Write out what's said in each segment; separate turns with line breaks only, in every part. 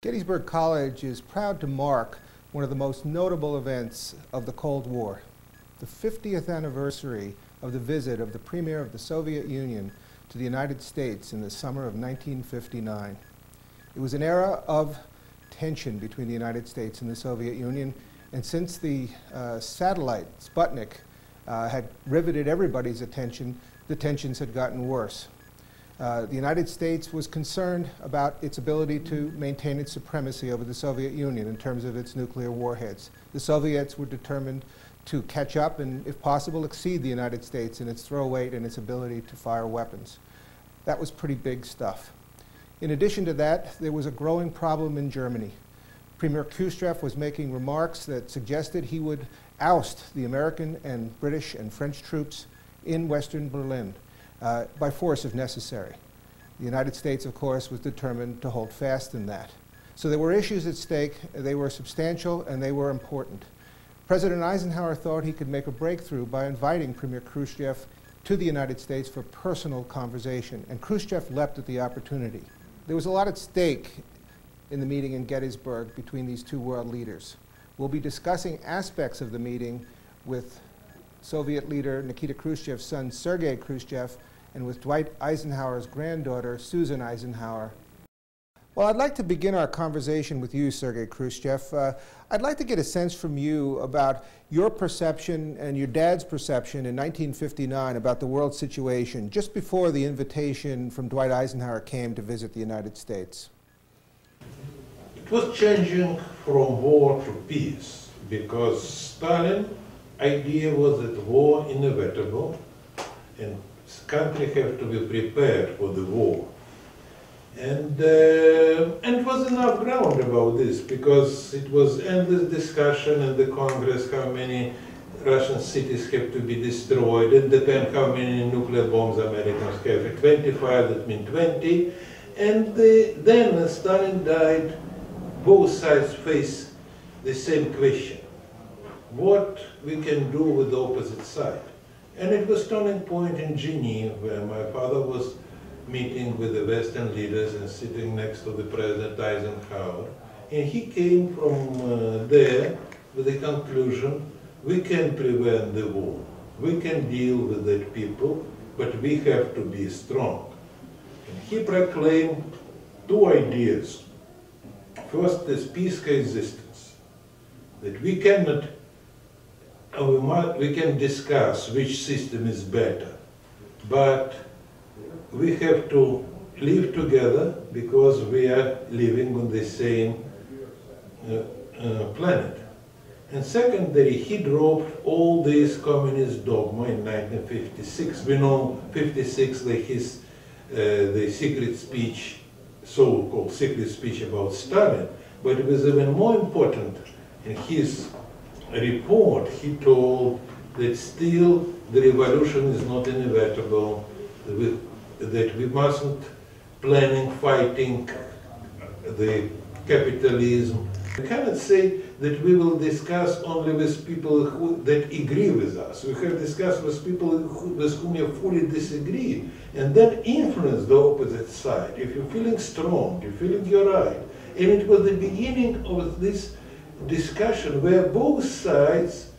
Gettysburg College is proud to mark one of the most notable events of the Cold War, the 50th anniversary of the visit of the Premier of the Soviet Union to the United States in the summer of 1959. It was an era of tension between the United States and the Soviet Union, and since the satellite, Sputnik, had riveted everybody's attention, the tensions had gotten worse. The United States was concerned about its ability to maintain its supremacy over the Soviet Union in terms of its nuclear warheads. The Soviets were determined to catch up and, if possible, exceed the United States in its throw weight and its ability to fire weapons. That was pretty big stuff. In addition to that, there was a growing problem in Germany. Premier Khrushchev was making remarks that suggested he would oust the American and British and French troops in Western Berlin by force if necessary. The United States, of course, was determined to hold fast in that. So there were issues at stake. They were substantial and they were important. President Eisenhower thought he could make a breakthrough by inviting Premier Khrushchev to the United States for personal conversation, and Khrushchev leapt at the opportunity. There was a lot at stake in the meeting in Gettysburg between these two world leaders. We'll be discussing aspects of the meeting with Soviet leader Nikita Khrushchev's son, Sergei Khrushchev, and with Dwight Eisenhower's granddaughter, Susan Eisenhower. Well, I'd like to begin our conversation with you, Sergei Khrushchev. I'd like to get a sense from you about your perception and your dad's perception in 1959 about the world situation, just before the invitation from Dwight Eisenhower came to visit the United States.
It was changing from war to peace, because Stalin's idea was that war inevitable, and country have to be prepared for the war. And it was enough ground about this, because it was endless discussion in the Congress how many Russian cities have to be destroyed. It depends how many nuclear bombs Americans have. At 25, that means 20. And then when Stalin died, both sides face the same question. What we can do with the opposite side? And it was turning point in Geneva, where my father was meeting with the Western leaders and sitting next to the President Eisenhower. And he came from there with the conclusion, we can prevent the war. We can deal with that people, but we have to be strong. And he proclaimed two ideas. First is peace coexistence, that we cannot we can discuss which system is better, but we have to live together because we are living on the same planet. And secondly, he dropped all these communist dogma in 1956. We know 56, the secret speech, so-called secret speech about Stalin, but it was even more important in his report. He told that still the revolution is not inevitable, that we mustn't planning fighting the capitalism. We cannot say that we will discuss only with people that agree with us. We have discussed with people with whom you fully disagree, and that influence the opposite side. If you're feeling strong, you're feeling you're right. And it was the beginning of this discussion where both sides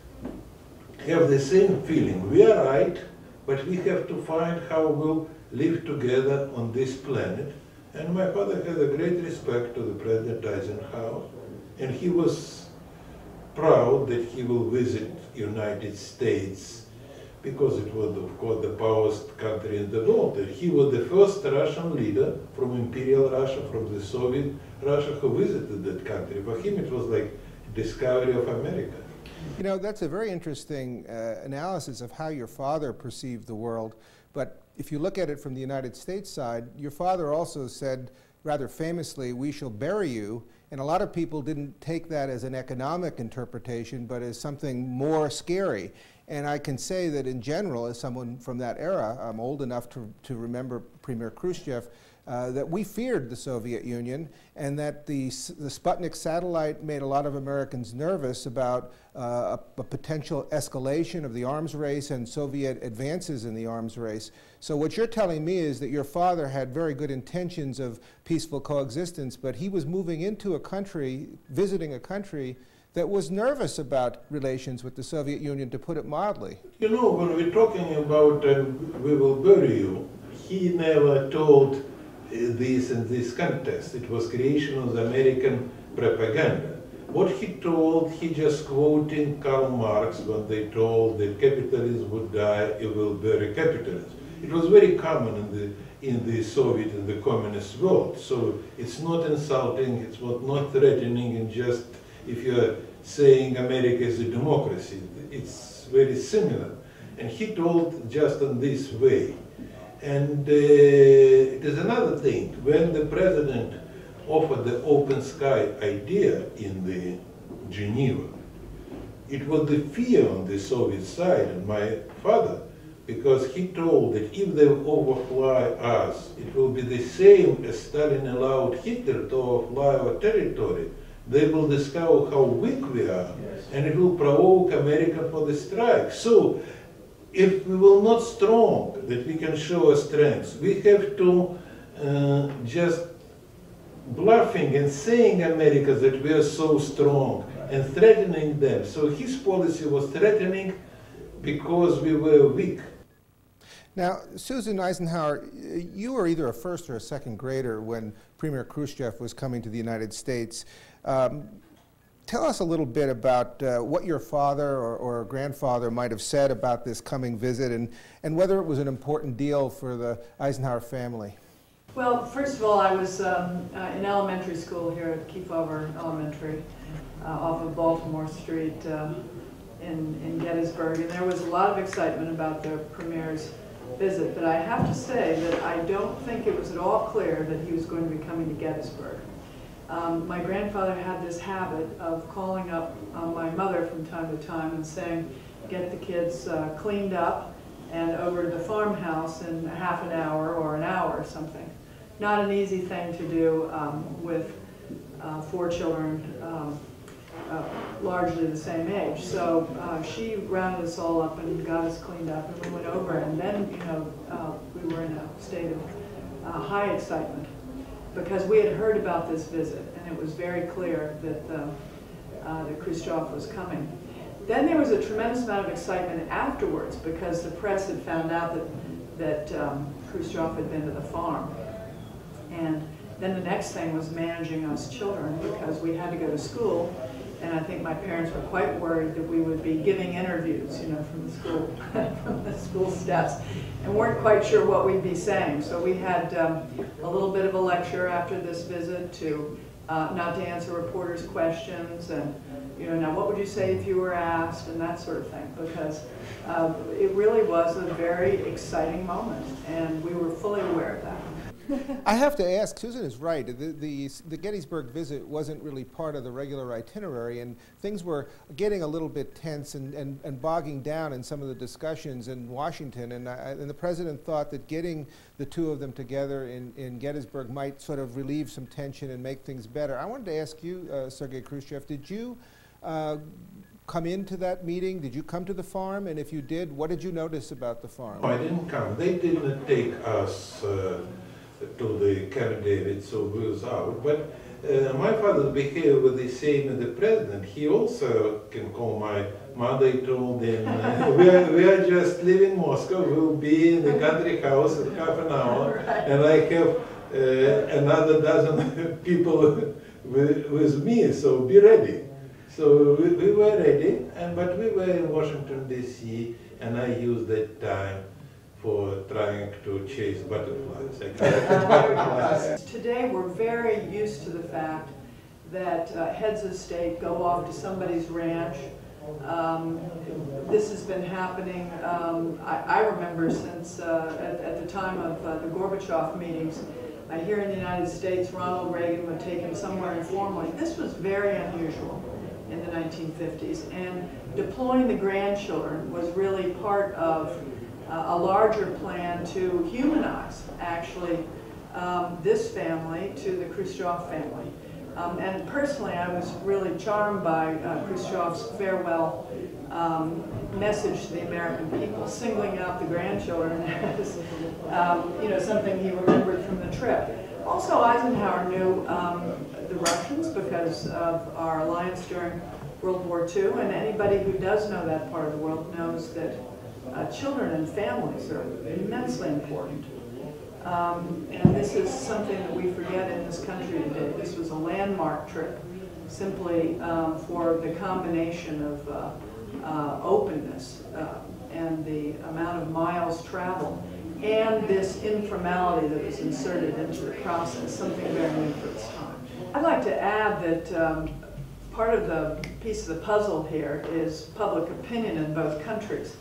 have the same feeling. We are right, but we have to find how we'll live together on this planet. And my father had a great respect to the President Eisenhower, and he was proud that he will visit United States, because it was, of course, the powerful country in the world. And he was the first Russian leader from Imperial Russia, from the Soviet Russia, who visited that country. For him, it was like discovery of America.
You know, that's a very interesting analysis of how your father perceived the world. But if you look at it from the United States side, your father also said, rather famously, "We shall bury you." And a lot of people didn't take that as an economic interpretation, but as something more scary. And I can say that in general, as someone from that era, I'm old enough to remember Premier Khrushchev, that we feared the Soviet Union, and that the Sputnik satellite made a lot of Americans nervous about a potential escalation of the arms race and Soviet advances in the arms race. So what you're telling me is that your father had very good intentions of peaceful coexistence, but he was moving into a country, visiting a country that was nervous about relations with the Soviet Union, to put it mildly.
You know, when we're talking about we will bury you, he never told this in this context. It was creation of the American propaganda. What he told, he just quoting Karl Marx when they told that capitalism would die, it will bury capitalism. It was very common in the Soviet and the communist world. So it's not insulting, it's not threatening, and just if you're saying America is a democracy, it's very similar. And he told just in this way. And it is another thing, when the president offered the open sky idea in the Geneva, it was the fear on the Soviet side and my father, because he told that if they overfly us, it will be the same as Stalin allowed Hitler to overfly our territory. They will discover how weak we are, and it will provoke America for the strike. So, if we will not strong, that we can show our strengths, we have to just bluffing and saying America that we are so strong and threatening them. So his policy was threatening because we were weak.
Now, Susan Eisenhower, you were either a first or a second grader when Premier Khrushchev was coming to the United States. Tell us a little bit about what your father or grandfather might have said about this coming visit, and whether it was an important deal for the Eisenhower family.
Well, first of all, I was in elementary school here at Kefauver Elementary off of Baltimore Street in Gettysburg, and there was a lot of excitement about the Premier's visit, but I have to say that I don't think it was at all clear that he was going to be coming to Gettysburg. My grandfather had this habit of calling up my mother from time to time and saying, get the kids cleaned up and over to the farmhouse in half an hour or an hour or something. Not an easy thing to do with 4 children largely the same age. So she rounded us all up and got us cleaned up, and we went over, and then, you know, we were in a state of high excitement, because we had heard about this visit, and it was very clear that, that Khrushchev was coming. Then there was a tremendous amount of excitement afterwards, because the press had found out that Khrushchev had been to the farm. And then the next thing was managing us children, because we had to go to school, and I think my parents were quite worried that we would be giving interviews, you know, from the school, from the school steps, and weren't quite sure what we'd be saying. So we had a little bit of a lecture after this visit to not to answer reporters' questions, and, you know, now what would you say if you were asked, and that sort of thing, because it really was a very exciting moment, and we were fully aware of that.
I have to ask, Susan is right, the Gettysburg visit wasn't really part of the regular itinerary, and things were getting a little bit tense and bogging down in some of the discussions in Washington, and the president thought that getting the two of them together in Gettysburg might sort of relieve some tension and make things better. I wanted to ask you, Sergei Khrushchev, did you come into that meeting? Did you come to the farm? And if you did, what did you notice about the farm?
No, I didn't come. They didn't take us to the Camp David, so we was out. But my father behaved with the same as the president. He also can call my mother, told him, we are just leaving Moscow, we'll be in the country house in half an hour, and I have another dozen people with me, so be ready. So we were ready, but we were in Washington, D.C., and I used that time for trying to chase butterflies. I collected butterflies.
Today we're very used to the fact that heads of state go off to somebody's ranch. This has been happening, I remember since at the time of the Gorbachev meetings. Here in the United States, Ronald Reagan would take him somewhere informally. This was very unusual in the 1950s, and deploying the grandchildren was really part of a larger plan to humanize, actually, this family to the Khrushchev family. And personally, I was really charmed by Khrushchev's farewell message to the American people, singling out the grandchildren as something he remembered from the trip. Also, Eisenhower knew the Russians because of our alliance during World War II, and anybody who does know that part of the world knows that children and families are immensely important. And this is something that we forget in this country today. This was a landmark trip, simply for the combination of openness and the amount of miles traveled, and this informality that was inserted into the process, something very new for its time. I'd like to add that part of the piece of the puzzle here is public opinion in both countries.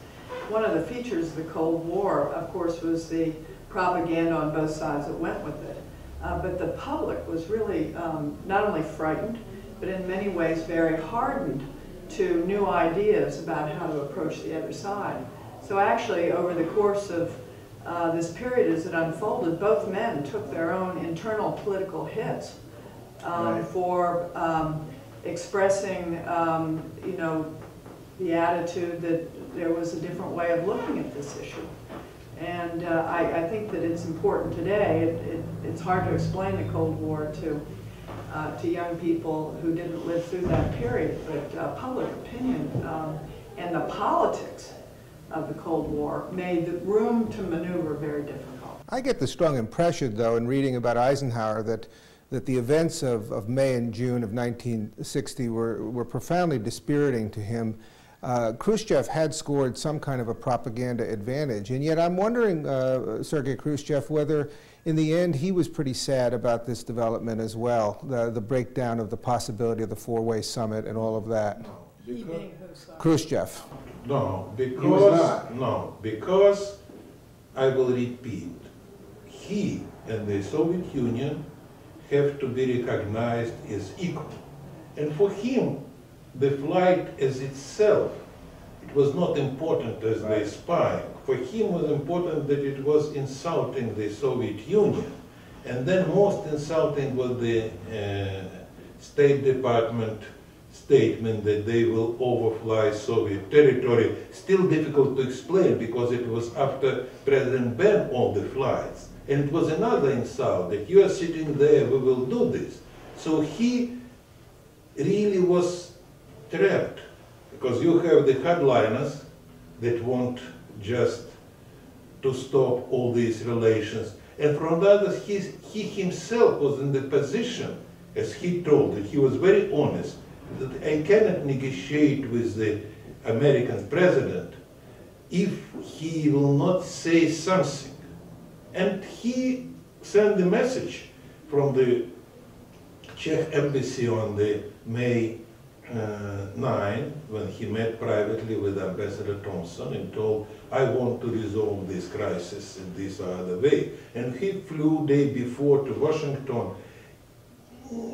One of the features of the Cold War, of course, was the propaganda on both sides that went with it. But the public was really not only frightened, but in many ways very hardened to new ideas about how to approach the other side. So actually, over the course of this period as it unfolded, both men took their own internal political hits for expressing, the attitude that there was a different way of looking at this issue. And I think that it's important today. It's hard to explain the Cold War to young people who didn't live through that period, but public opinion and the politics of the Cold War made the room to maneuver very difficult.
I get the strong impression, though, in reading about Eisenhower that the events of May and June of 1960 were profoundly dispiriting to him. Khrushchev had scored some kind of a propaganda advantage, and yet I'm wondering, Sergei Khrushchev, whether in the end he was pretty sad about this development as well, the breakdown of the possibility of the four-way summit and all of that. Khrushchev.
No, because I will repeat, he and the Soviet Union have to be recognized as equal. And for him, the flight as itself, it was not important as the spying. For him it was important that it was insulting the Soviet Union. And then most insulting was the State Department statement that they will overfly Soviet territory. Still difficult to explain because it was after President banned all the flights. And it was another insult that you are sitting there, we will do this. So he really was trapped, because you have the hardliners that want just to stop all these relations, and from the other, he himself was in the position, as he told that he was very honest, that I cannot negotiate with the American president if he will not say something. And he sent the message from the Czech embassy on the May 9, when he met privately with Ambassador Thompson and told, I want to resolve this crisis in this or other way. And he flew day before to Washington,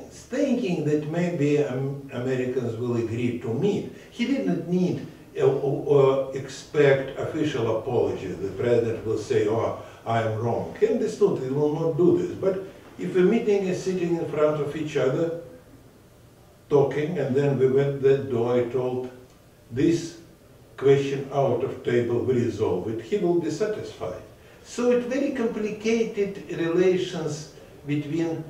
thinking that maybe Americans will agree to meet. He didn't need or expect official apology. The president will say, oh, I am wrong. He understood he will not do this. But if a meeting is sitting in front of each other, talking, and then we went that door, I told, this question out of table, we resolve it, he will be satisfied. So it's very complicated relations between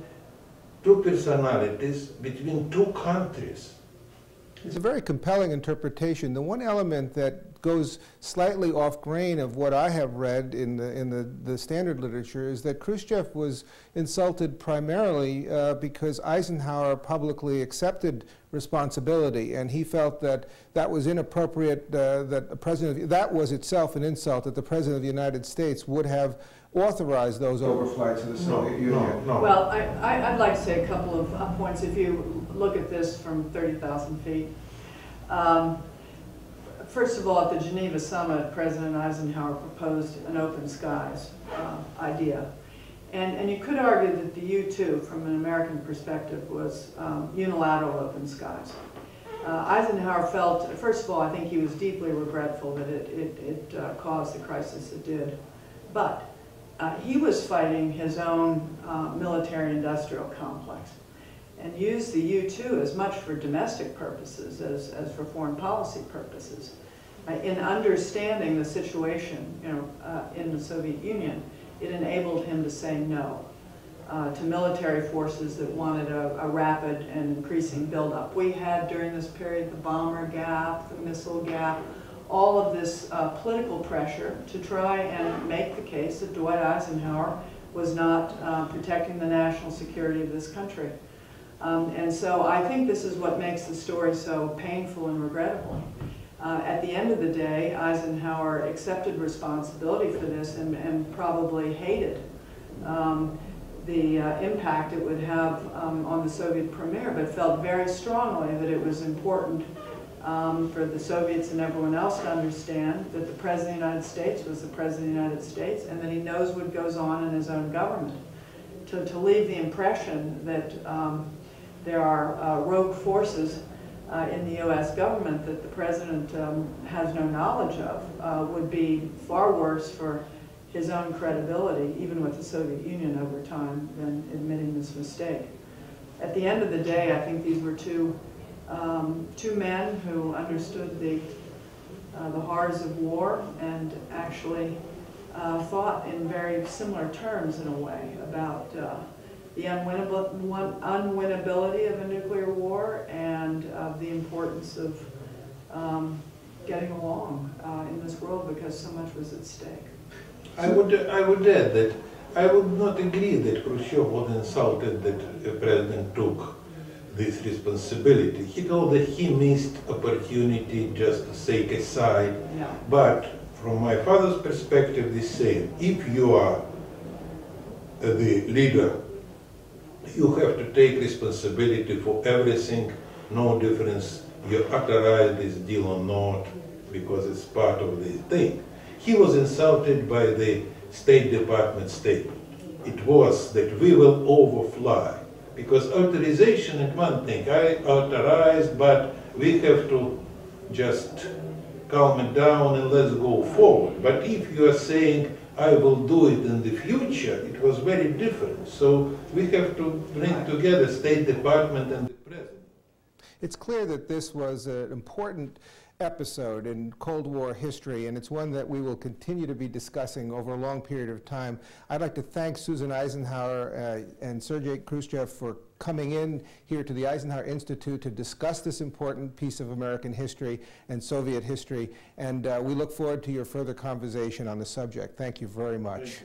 two personalities, between two countries.
It's a very compelling interpretation. The one element that goes slightly off grain of what I have read in the standard literature is that Khrushchev was insulted primarily because Eisenhower publicly accepted responsibility, and he felt that that was inappropriate, that was itself an insult, that the President of the United States would have authorized those overflights of the Soviet Union.
No.
Well, I'd like to say a couple of points. If you look at this from 30,000 feet, first of all, at the Geneva summit, President Eisenhower proposed an open skies idea. And you could argue that the U-2, from an American perspective, was unilateral open skies. Eisenhower felt, first of all, I think he was deeply regretful that it caused the crisis it did. But he was fighting his own military-industrial complex and used the U-2 as much for domestic purposes as for foreign policy purposes. In understanding the situation, in the Soviet Union, it enabled him to say no to military forces that wanted a rapid and increasing buildup. We had during this period the bomber gap, the missile gap, all of this political pressure to try and make the case that Dwight Eisenhower was not protecting the national security of this country. And so I think this is what makes the story so painful and regrettable. At the end of the day, Eisenhower accepted responsibility for this and probably hated the impact it would have on the Soviet premier, but felt very strongly that it was important for the Soviets and everyone else to understand that the President of the United States was the President of the United States and that he knows what goes on in his own government. To leave the impression that there are rogue forces in the U.S. government that the President has no knowledge of would be far worse for his own credibility, even with the Soviet Union over time, than admitting this mistake. At the end of the day, I think these were two men who understood the horrors of war and actually thought in very similar terms, in a way, about the unwinnability of a nuclear war and the importance of getting along in this world because so much was at stake.
I would add that I would not agree that Khrushchev was insulted that the president took this responsibility. He told that he missed opportunity just to take a side.
Yeah.
But from my father's perspective, the same. If you are the leader, you have to take responsibility for everything, no difference you authorize this deal or not, because it's part of the thing. He was insulted by the State Department statement. It was that we will overfly, because authorization is one thing. I authorized, but we have to just calm it down and let's go forward. But if you are saying, I will do it in the future, it was very different. So we have to bring together State Department and the President.
It's clear that this was an important episode in Cold War history, and it's one that we will continue to be discussing over a long period of time. I'd like to thank Susan Eisenhower and Sergei Khrushchev for coming in here to the Eisenhower Institute to discuss this important piece of American history and Soviet history, and we look forward to your further conversation on the subject. Thank you very much.